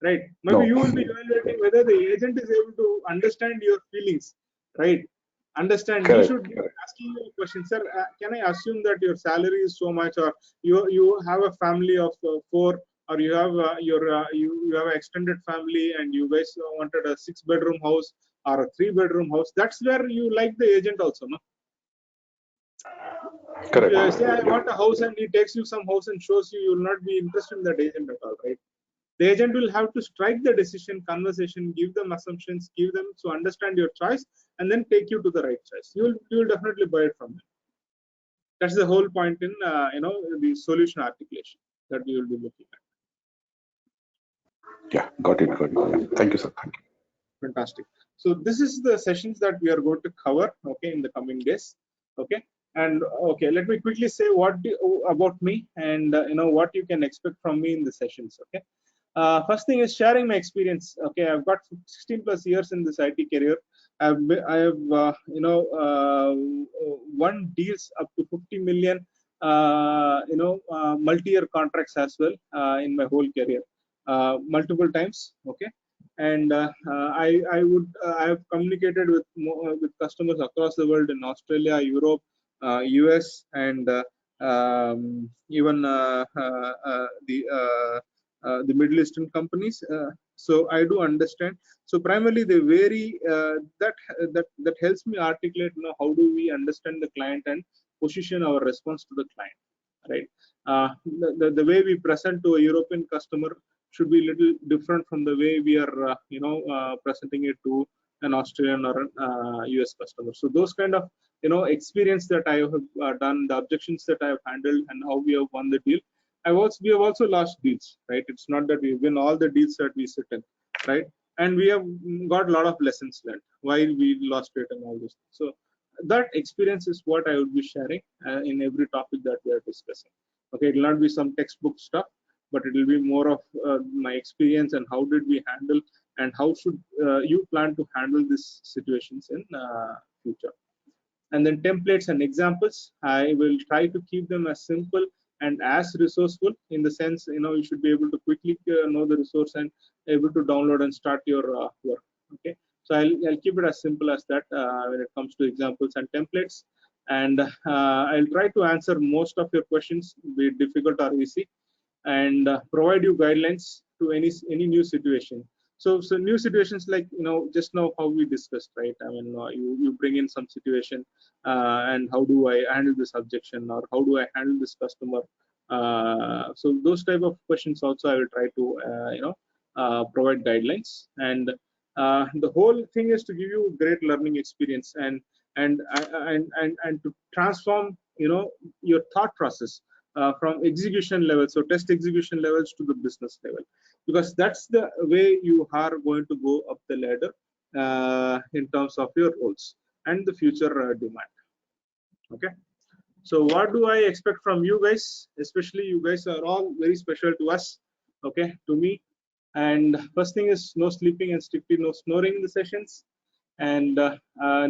Right? Maybe you will be evaluating whether the agent is able to understand your feelings, right? Understand. He should be asking you a question, sir. Can I assume that your salary is so much, or you have a family of 4, or you have you have an extended family, and you guys wanted a 6-bedroom house or a 3-bedroom house? That's where you like the agent also, no? Correct. If you say I want a house and he takes you some house and shows you, you will not be interested in that agent at all, right? The agent will have to strike the decision, conversation, give them assumptions, give them to understand your choice, and then take you to the right choice. You will definitely buy it from them. That's the whole point in the solution articulation that we will be looking at. Yeah, got it. Thank you, sir. Thank you. Fantastic. So this is the sessions that we are going to cover, okay, in the coming days. Okay, and okay, let me quickly say about me and what you can expect from me in the sessions. Okay. First thing is sharing my experience. Okay, I've got 16 plus years in this IT career. I have won deals up to 50 million, multi-year contracts as well in my whole career, multiple times. Okay, and I have communicated with customers across the world in Australia, Europe, US, and even the Middle Eastern companies. So I do understand. So primarily they vary. That helps me articulate how do we understand the client and position our response to the client, right? the way we present to a European customer should be a little different from the way we are presenting it to an Australian or an US customer. So those kind of experience that I have done, the objections that I have handled, and how we have won the deal. We have also lost deals, right? It's not that we win all the deals that we sit in, right? And we have got a lot of lessons learned why we lost it and all this. So that experience is what I would be sharing in every topic that we are discussing. Okay, it will not be some textbook stuff, but it will be more of my experience and how did we handle, and how should you plan to handle these situations in future. And then templates and examples, I will try to keep them as simple and as resourceful, in the sense you should be able to quickly know the resource and able to download and start your work. Okay, so I'll keep it as simple as that when it comes to examples and templates. And I'll try to answer most of your questions, be it difficult or easy, and provide you guidelines to any new situation. So new situations, like just now how we discussed, right? I mean, you bring in some situation, and how do I handle this objection, or how do I handle this customer? So those type of questions also I will try to provide guidelines. And the whole thing is to give you great learning experience, and to transform your thought process from execution levels, so test execution levels, to the business level, because that's the way you are going to go up the ladder in terms of your roles and the future demand. Okay, so what do I expect from you guys? Especially you guys are all very special to us, okay, to me. And first thing is no sleeping and strictly no snoring in the sessions, and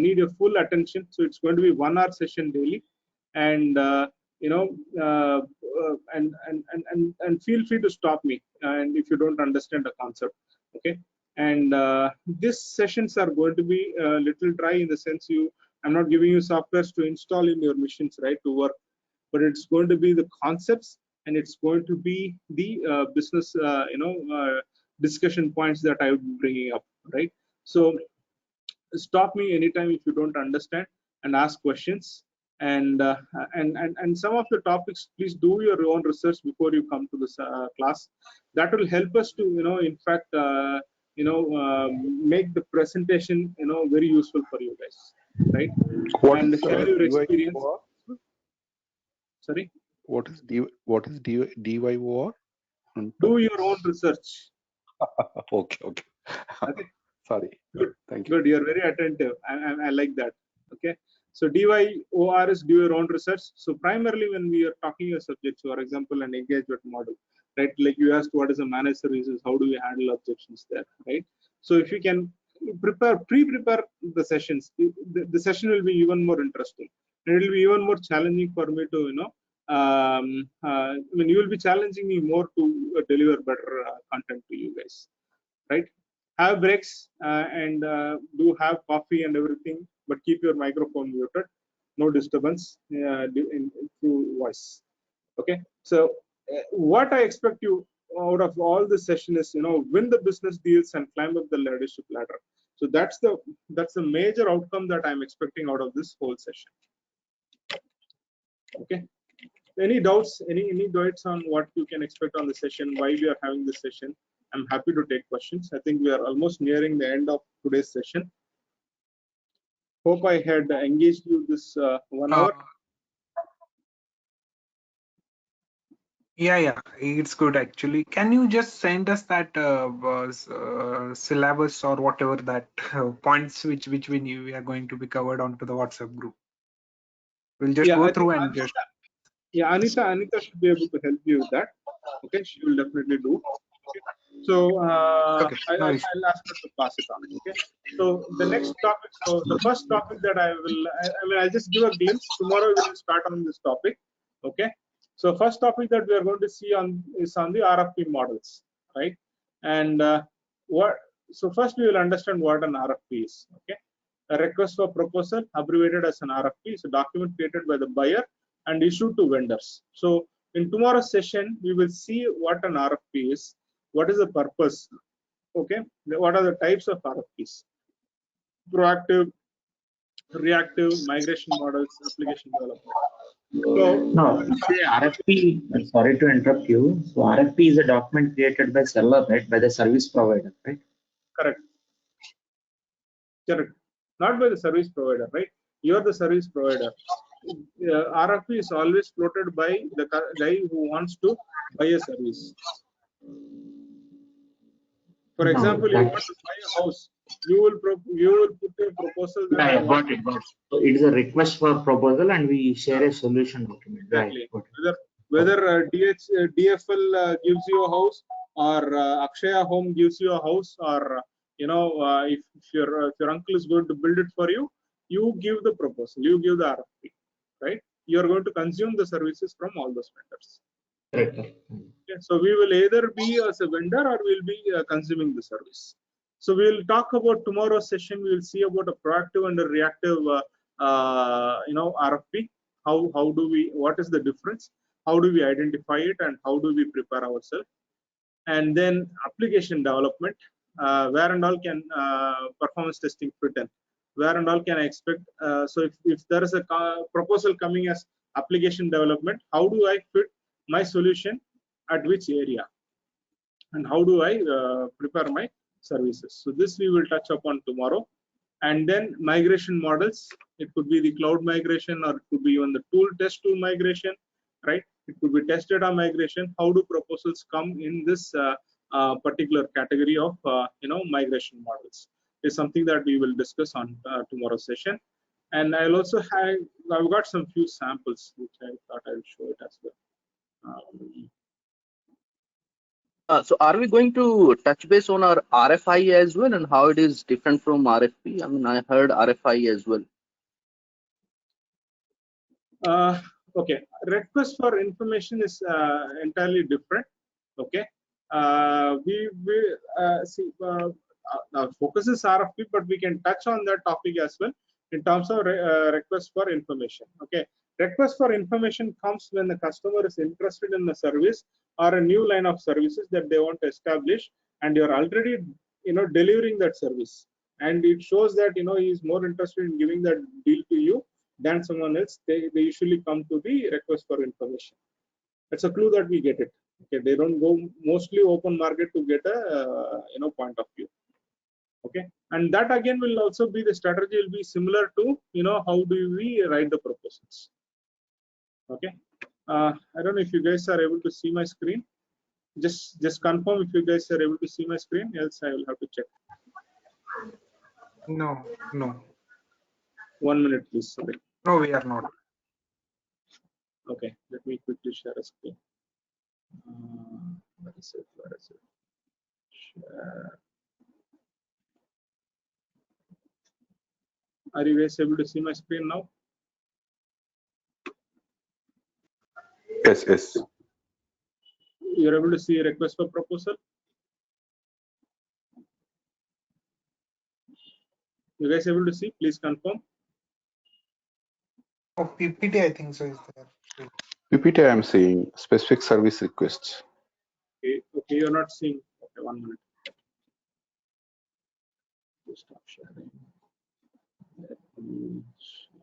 need your full attention. So it's going to be 1 hour session daily, and and feel free to stop me and if you don't understand the concept. Okay, and these sessions are going to be a little dry, in the sense I'm not giving you softwares to install in your machines, right, to work, but it's going to be the concepts, and it's going to be the business discussion points that I would be bringing up, right? So stop me anytime if you don't understand, and ask questions. And some of the topics, please do your own research before you come to this class. That will help us to in fact make the presentation very useful for you guys, right? What And is share your experience. DYOR? Sorry, What is DYOR? do your own research. Okay. Okay, Sorry. good. Thank you. Good, you're very attentive. I like that. Okay, so DYOR is do your own research. So primarily when we are talking a subject, for example, an engagement model, right? Like you asked, what is a managed services? How do we handle objections there, right? So if you can pre-prepare the sessions, the session will be even more interesting. It will be even more challenging for me to I mean, you will be challenging me more to deliver better content to you guys, right? Have breaks and do have coffee and everything, but keep your microphone muted, no disturbance through voice. Okay, so what I expect you out of all this session is win the business deals and climb up the leadership ladder. So that's the major outcome that I'm expecting out of this whole session. Okay, any doubts, any doubts on what you can expect on the session, why we are having this session? I'm happy to take questions. I think we are almost nearing the end of today's session. Hope I had engaged you this 1 hour. Yeah, it's good actually. Can you just send us that syllabus or whatever that points which we knew we are going to be covered onto the WhatsApp group? We'll just go through and just. Yeah, Anita should be able to help you with that. Okay, she will definitely do. Okay. So Okay, I'll ask her to pass it on. Okay. So the next topic, so the first topic that I mean, I'll just give a glimpse. Tomorrow we will start on this topic. Okay. So first topic that we are going to see is on the RFP models, right? And so first we will understand what an RFP is. Okay. A request for proposal, abbreviated as an RFP, is a document created by the buyer and issued to vendors. So in tomorrow's session, we will see what an RFP is, what is the purpose, okay, what are the types of RFPs, proactive, reactive, migration models, application development. No, say RFP, sorry to interrupt you. So RFP is a document created by seller, right? By the service provider, right? Correct. Correct. Not by the service provider, right? You're the service provider. RFP is always floated by the guy who wants to buy a service. For example, you want to buy a house. You will put a proposal. That Yeah, got it. So it is a request for proposal, and we share a solution document. Exactly. Right. Whether DFL gives you a house, or Akshaya Home gives you a house, or if your uncle is going to build it for you, you give the proposal, you give the RFP, right? You are going to consume the services from all those vendors. Correct. Okay, so we will either be as a vendor or we'll be consuming the service. So we'll talk about tomorrow's session. We will see about a proactive and a reactive, RFP. How do we? What is the difference? How do we identify it, and how do we prepare ourselves? And then application development. Where and all can performance testing fit in? Where and all can I expect? So if there is a proposal coming as application development, how do I fit my solution at which area, and how do I prepare my services? So this we will touch upon tomorrow. And then migration models. It could be the cloud migration, or it could be even the test tool migration, right? It could be test data migration. How do proposals come in this particular category of migration models? Is something that we will discuss on tomorrow's session. And I've got some few samples which I thought I will show it as well. So are we going to touch base on our RFI as well, and how it is different from RFP? I mean, I heard RFI as well. Okay, request for information is entirely different. Okay, our focus is RFP, but we can touch on that topic as well in terms of request for information. Okay, request for information comes when the customer is interested in a service or a new line of services that they want to establish, and you're already delivering that service, and it shows that he is more interested in giving that deal to you than someone else. They usually come to the request for information. That's a clue that we get it. Okay, they don't go mostly open market to get a point of view. Okay, and that again will also be the strategy will be similar to how do we write the proposals. Okay, I don't know if you guys are able to see my screen. Just confirm if you guys are able to see my screen, else I will have to check. No. 1 minute, please. Sorry. No, we are not. Okay, let me quickly share a screen. Where is it? Share. Are you guys able to see my screen now? Yes. You're able to see a request for proposal? You guys able to see? Please confirm. Oh, PPT, I think so is there. PPT I am seeing specific service requests. Okay, you're not seeing. Okay, 1 minute. Just stop sharing. Let me share.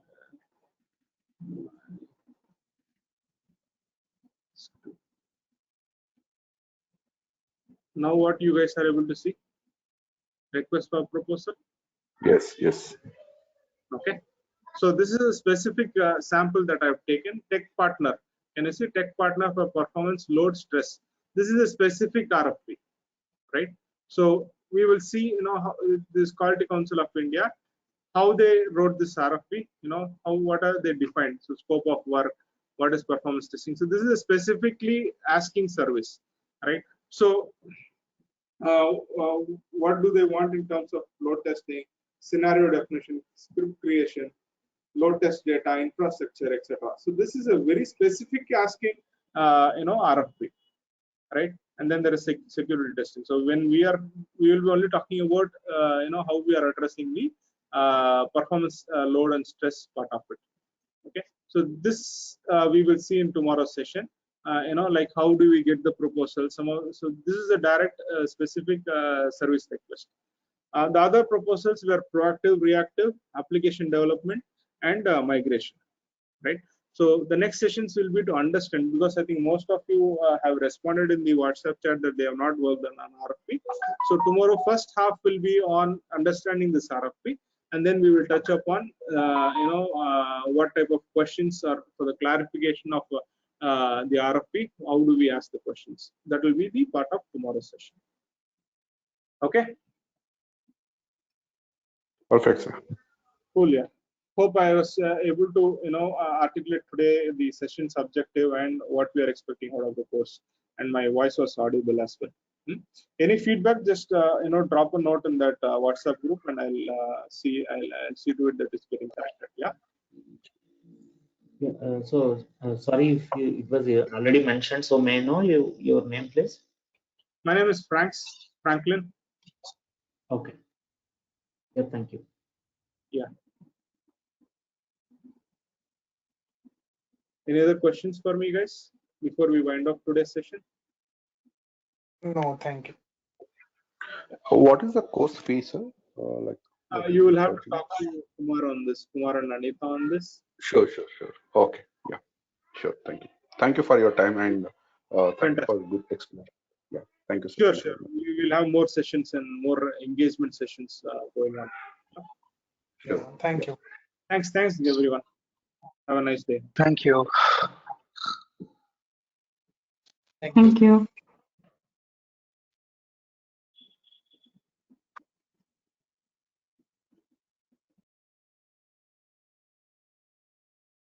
Now what you guys are able to see? Request for proposal? Yes. Okay. So this is a specific sample that I've taken. Tech partner. Can you see tech partner for performance load stress? This is a specific RFP, right? So we will see, how this Quality Council of India, how they wrote this RFP, what are they defined? So scope of work, what is performance testing? So this is a specifically asking service, right? So what do they want in terms of load testing, scenario definition, script creation, load test data, infrastructure, etc. So this is a very specific asking, RFP, right? And then there is security testing. So when we will be only talking about, how we are addressing the performance load and stress part of it. Okay. So this we will see in tomorrow's session. Like how do we get the proposal? So this is a direct specific service request. The other proposals were proactive, reactive, application development, and migration, right? So the next sessions will be to understand, because I think most of you have responded in the WhatsApp chat that they have not worked on an RFP. So tomorrow first half will be on understanding this RFP, and then we will touch upon what type of questions are for the clarification of the RFP. How do we ask the questions? That will be the part of tomorrow's session. Okay. Perfect, sir. Cool. Yeah. Hope I was able to articulate today the session's objective and what we are expecting out of the course, and my voice was audible as well. Any feedback, just drop a note in that WhatsApp group, and I'll see to it that it's getting corrected. Yeah. Sorry if it was already mentioned. So may I know your name, please? My name is Franklin. Okay. Yeah. Thank you. Yeah. Any other questions for me, guys, before we wind up today's session? No, thank you. What is the course fee, sir? You will have to talk to Kumar on this, Kumar and Anita on this. Sure. Okay. Yeah. Sure. Thank you. Thank you for your time, and thank you for good explanation. Yeah. Thank you, sir. Sure. We will have more sessions and more engagement sessions going on. Sure. Yeah, thank you. Thanks, everyone. Have a nice day. Thank you. Thank you.